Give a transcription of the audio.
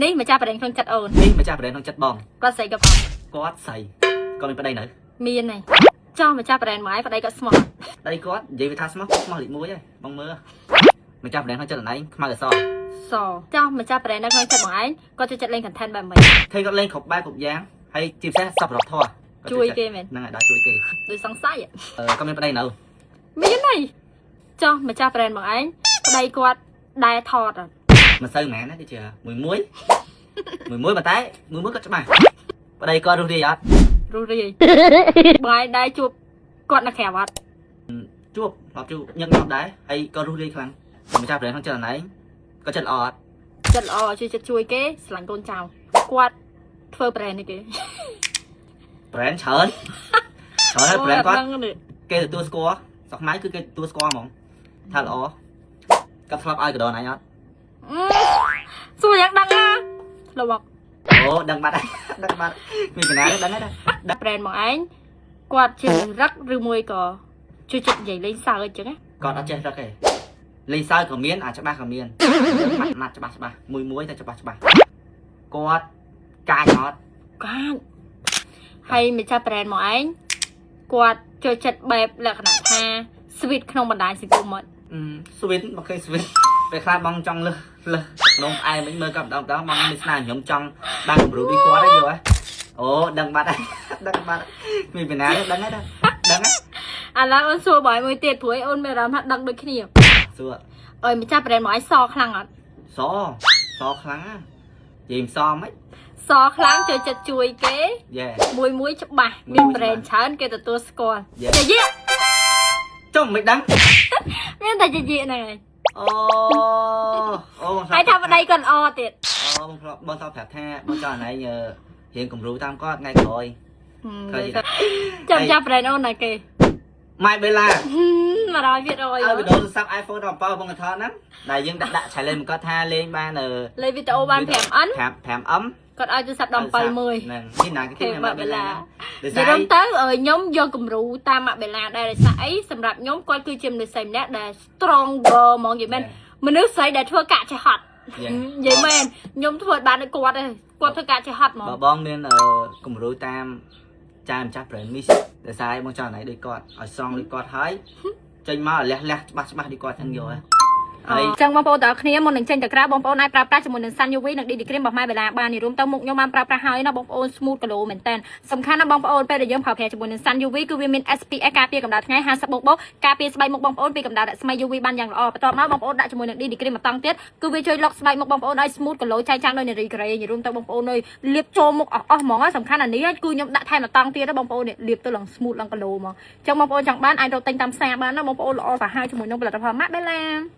នេះម្ចាស់ប្រេងក្នុងចិត្តអូននេះម្ចាស់ប្រេងក្នុងចិត្តបងគាត់ស្អីក៏បងគាត់ស្អីគាត់មានប្តីនៅមានហើយចោះម្ចាស់ប្រេងមកឯងប្តីគាត់ស្មោះប្តីគាត់និយាយវាថាស្មោះលេខ1ហើយបងមើលម្ចាស់ប្រេងក្នុងចិត្តអណៃខ្មៅអសសចោះម្ចាស់ប្រេងនៅក្នុងចិត្តបងឯងគាត់ចូលចិត្តលេង content បែបម៉េចឃើញគាត់លេងគ្រប់បែបគ្រប់យ៉ាងហើយជាពិសេសសប្បុរសធម៌ជួយគេមែនហ្នឹងហើយដល់ជួយគេដូចសង្ស័យគាត់មានប្តីនៅមានហើយចោះម្ចាស់ប្រេងបងឯងប្តីគាត់ដែរថតមិនសូវមែនទេជាមួយប៉ុន្តែមួយគាត់ច្បាស់ប្តីគាត់រស់រាយអត់រស់រាយបងឯងដែរជួបគាត់នៅក្រៅអត់ជួបញឹកញាប់ដែរហើយក៏រស់រាយខ្លាំងម្ចាស់ប្រេងក្នុងចិត្តអណៃគាត់ចិត្តល្អអត់ចិត្តល្អចិត្តជួយគេស្រឡាញ់កូនចៅគាត់ធ្វើប្រេងនេះគេប្រេងច្រើនហើយប្រេងគាត់គេទទួលស្គាល់ស្រុកខ្មែរគឺគេទទួលស្គាល់ហ្មងថាល្អគាត់ធ្លាប់ឲ្យកដោណអញអត់សួរយ៉ាងដឹងណាលោកមកអូដឹងបាត់ហើយដឹងបាត់មានចំណាយដឹងហើយដាក់ប្រេនមកឯងគាត់ជារឹកឬមួយក៏ជួយចិត្តនិយាយលេងសើចអញ្ចឹងណាគាត់អត់ចេះរឹកទេលេងសើចក៏មានអាច្បាស់ក៏មានម៉ាត់ច្បាស់មួយតែច្បាស់គាត់កាចអត់កាចហើយម្ចាស់ប្រេនមកឯងគាត់ចូលចិត្តបែបលក្ខណៈថាស្វីតក្នុងបណ្ដាញសង្គមអត់ស្វីតមកគេស្វីតពេលខ្លះបងចង់លើសនំផ្អែមវិញមើលក៏ម្ដងបងមានស្នាខ្ញុំចង់បានគំរូពីគាត់ហើយយល់ហ៎អូដឹងបាត់ហើយដឹងបាត់មានពីណាដឹងហើយដឹងហើយឥឡូវអូនសួរបងមួយទៀតព្រួយអូនមានអារម្មណ៍ថាដឹងដូចគ្នាសួរអើយម្ចាស់ប្រេនមកឯងសខ្លាំងអត់សខ្លាំងនិយាយមិនសហ្មងសខ្លាំងចូលចិត្តជួយគេមួយច្បាស់មានប្រេនច្រើនគេទទួលស្គាល់ចាយៈចុះមិនដឹងមានតែចាយៈហ្នឹងហើយអូហើយថាប្តីគាត់ល្អទៀតបងធ្លាប់ប្រាប់ថាបងចង់ណៃរៀងគំរូតាមគាត់ថ្ងៃក្រោយឃើញចាំចាប់ប្រេនអូនណាគេម៉ៃបេឡា100%វីដេអូទូរស័ព្ទ iPhone 17បងកថាហ្នឹងដែលយើងដាក់ challenge មកគាត់ថាលេងបានលេងវីដេអូបាន 5M គាត់ឲ្យទូរស័ព្ទ17មួយហ្នឹងនេះណាគេម៉ាក់បេឡានិយាយទៅខ្ញុំយកគំរូតាមម៉ាក់បេឡាដែរដោយសារអីសម្រាប់ខ្ញុំគាត់គឺជាមនុស្សស្រីម្នាក់ដែល stronger ហ្មងនិយាយមែនមនុស្សស្រីដែលធ្វើកាក់ចេះហត់និយាយមែនខ្ញុំធ្វើបានដូចគាត់ទេគាត់ធ្វើកាក់ចេះហត់ហ្មងបងមានគំរូតាមចាយម្ចាស់ premise ដែលស្អីបងចង់ណៃដូចគាត់ឲ្យស្រង់ដូចគាត់ហើយចេញមកលះច្បាស់ដូចគាត់ហ្នឹងយកហើយចឹងបងប្អូនទាំងគ្នាមុននឹងចេញទៅក្រៅបងប្អូនអាចប្រើប្រាស់ជាមួយនឹង Sun UV និង DD Cream របស់ម៉ែបេឡាបាននេះរួមទៅមុខខ្ញុំបានប្រើប្រាស់ហើយណាបងប្អូន smooth glow មែនតើសំខាន់ណាបងប្អូនពេលដែលយើងប្រើប្រាស់ជាមួយនឹង Sun UV គឺវាមាន SPF ការពារកម្ដៅថ្ងៃ50++ការពារស្បែកមុខបងប្អូនពីកម្ដៅរស្មី UV បានយ៉ាងល្អបន្ទាប់មកបងប្អូនដាក់ជាមួយនឹង DD Cream មកតង់ទៀតគឺវាជួយលុកស្បែកមុខបងប្អូនឲ្យ smooth glow ចែកចាំងដោយនារីក្រេនេះរួមទៅបងប្អូនអើយលាបចូលមុខអស់ហ្មងសំខាន់អានេះគឺខ្ញុំដាក់ថែមមកតង់ទៀតបងប្អូនលាបទៅឡើង smooth ឡើង glow ហ្មងចឹងបងប្អូនចង់បានអាចរកទិញតាមផ្សារបានណាបងប្អូនល្អសាហាវជាមួយនឹងផលិតផលម៉ាក់បេឡា